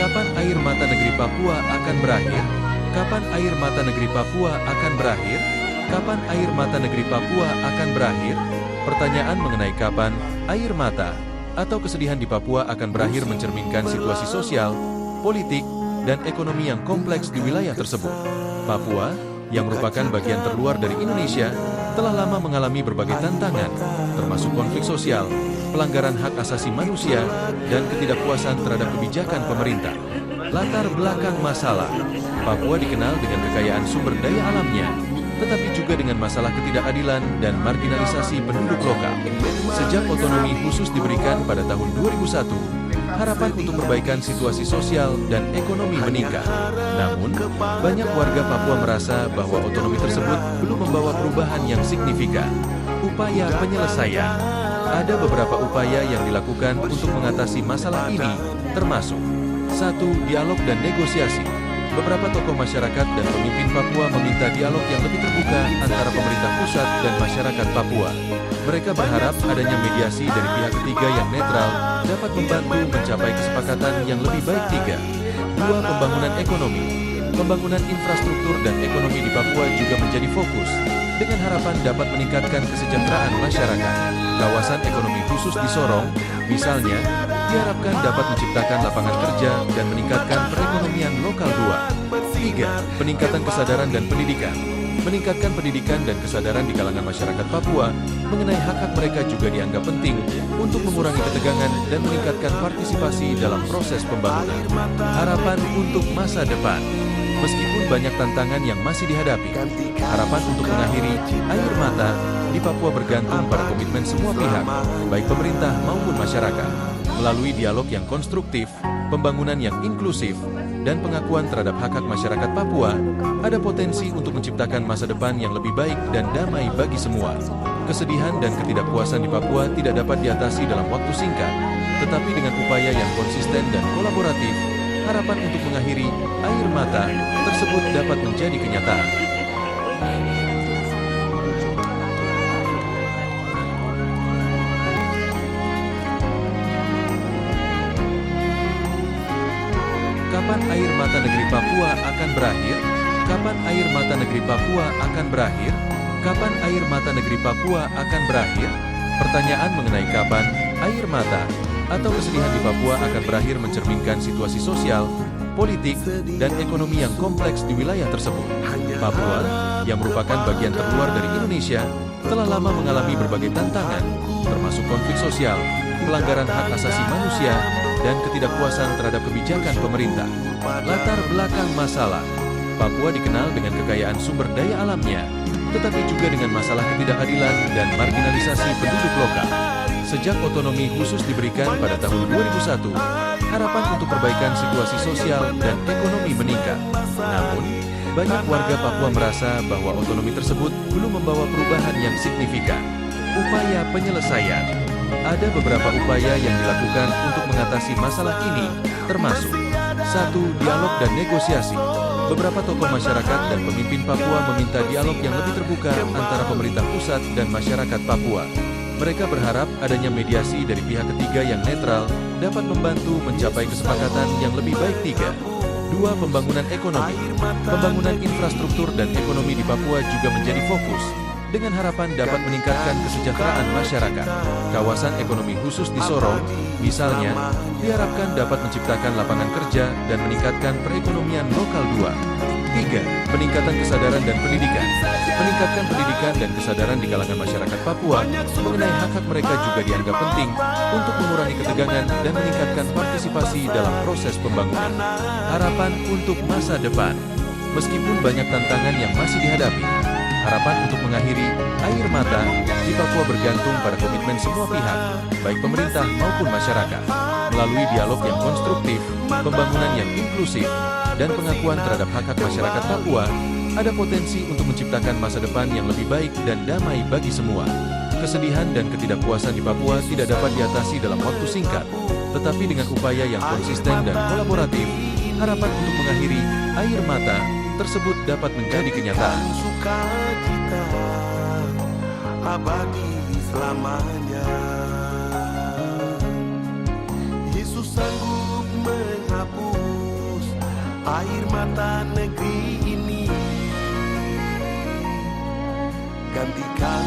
Kapan air mata negeri Papua akan berakhir? Kapan air mata negeri Papua akan berakhir? Kapan air mata negeri Papua akan berakhir? Pertanyaan mengenai kapan air mata atau kesedihan di Papua akan berakhir mencerminkan situasi sosial, politik, dan ekonomi yang kompleks di wilayah tersebut. Papua, yang merupakan bagian terluar dari Indonesia, telah lama mengalami berbagai tantangan, termasuk konflik sosial, pelanggaran hak asasi manusia, dan ketidakpuasan terhadap kebijakan pemerintah. Latar belakang masalah, Papua dikenal dengan kekayaan sumber daya alamnya, tetapi juga dengan masalah ketidakadilan dan marginalisasi penduduk lokal. Sejak otonomi khusus diberikan pada tahun 2001, harapan untuk perbaikan situasi sosial dan ekonomi meningkat. Namun, banyak warga Papua merasa bahwa otonomi tersebut belum membawa perubahan yang signifikan. Upaya penyelesaian. Ada beberapa upaya yang dilakukan untuk mengatasi masalah ini, termasuk 1. Dialog dan negosiasi. Beberapa tokoh masyarakat dan pemimpin Papua meminta dialog yang lebih terbuka antara pemerintah pusat dan masyarakat Papua. Mereka berharap adanya mediasi dari pihak ketiga yang netral dapat membantu mencapai kesepakatan yang lebih baik. 2. Pembangunan ekonomi. Pembangunan infrastruktur dan ekonomi di Papua juga menjadi fokus, dengan harapan dapat meningkatkan kesejahteraan masyarakat. Kawasan ekonomi khusus di Sorong, misalnya, diharapkan dapat menciptakan lapangan kerja dan meningkatkan perekonomian lokal. 3. Peningkatan kesadaran dan pendidikan. Meningkatkan pendidikan dan kesadaran di kalangan masyarakat Papua mengenai hak-hak mereka juga dianggap penting untuk mengurangi ketegangan dan meningkatkan partisipasi dalam proses pembangunan. Harapan untuk masa depan. Meskipun banyak tantangan yang masih dihadapi, harapan untuk mengakhiri air mata di Papua bergantung pada komitmen semua pihak, baik pemerintah maupun masyarakat. Melalui dialog yang konstruktif, pembangunan yang inklusif, dan pengakuan terhadap hak-hak masyarakat Papua, ada potensi untuk menciptakan masa depan yang lebih baik dan damai bagi semua. Kesedihan dan ketidakpuasan di Papua tidak dapat diatasi dalam waktu singkat, tetapi dengan upaya yang konsisten dan kolaboratif, harapan untuk mengakhiri air mata tersebut dapat menjadi kenyataan. Kapan air mata negeri Papua akan berakhir? Kapan air mata negeri Papua akan berakhir? Kapan air mata negeri Papua akan berakhir? Pertanyaan mengenai kapan air mata atau kesedihan di Papua akan berakhir mencerminkan situasi sosial, politik, dan ekonomi yang kompleks di wilayah tersebut. Papua, yang merupakan bagian terluar dari Indonesia, telah lama mengalami berbagai tantangan, termasuk konflik sosial, pelanggaran hak asasi manusia, dan ketidakpuasan terhadap kebijakan pemerintah. Latar belakang masalah. Papua dikenal dengan kekayaan sumber daya alamnya, tetapi juga dengan masalah ketidakadilan dan marginalisasi penduduk lokal. Sejak otonomi khusus diberikan pada tahun 2001, harapan untuk perbaikan situasi sosial dan ekonomi meningkat. Namun, banyak warga Papua merasa bahwa otonomi tersebut belum membawa perubahan yang signifikan. Upaya penyelesaian. Ada beberapa upaya yang dilakukan untuk mengatasi masalah ini, termasuk 1. Dialog dan negosiasi. Beberapa tokoh masyarakat dan pemimpin Papua meminta dialog yang lebih terbuka antara pemerintah pusat dan masyarakat Papua. Mereka berharap adanya mediasi dari pihak ketiga yang netral dapat membantu mencapai kesepakatan yang lebih baik. 2. Pembangunan ekonomi. Pembangunan infrastruktur dan ekonomi di Papua juga menjadi fokus, dengan harapan dapat meningkatkan kesejahteraan masyarakat. Kawasan ekonomi khusus di Sorong, misalnya, diharapkan dapat menciptakan lapangan kerja dan meningkatkan perekonomian lokal. 3. Peningkatan kesadaran dan pendidikan. Meningkatkan pendidikan dan kesadaran di kalangan masyarakat Papua mengenai hak-hak mereka juga dianggap penting untuk mengurangi ketegangan dan meningkatkan partisipasi dalam proses pembangunan. Harapan untuk masa depan. Meskipun banyak tantangan yang masih dihadapi, harapan untuk mengakhiri air mata di Papua bergantung pada komitmen semua pihak, baik pemerintah maupun masyarakat. Melalui dialog yang konstruktif, pembangunan yang inklusif, dan pengakuan terhadap hak-hak masyarakat Papua, ada potensi untuk menciptakan masa depan yang lebih baik dan damai bagi semua. Kesedihan dan ketidakpuasan di Papua tidak dapat diatasi dalam waktu singkat, tetapi dengan upaya yang konsisten dan kolaboratif, harapan untuk mengakhiri air mata tersebut dapat menjadi kenyataan. Sukacita abadi selamanya. Yesus sanggup menghapus air mata negeri ini, gantikan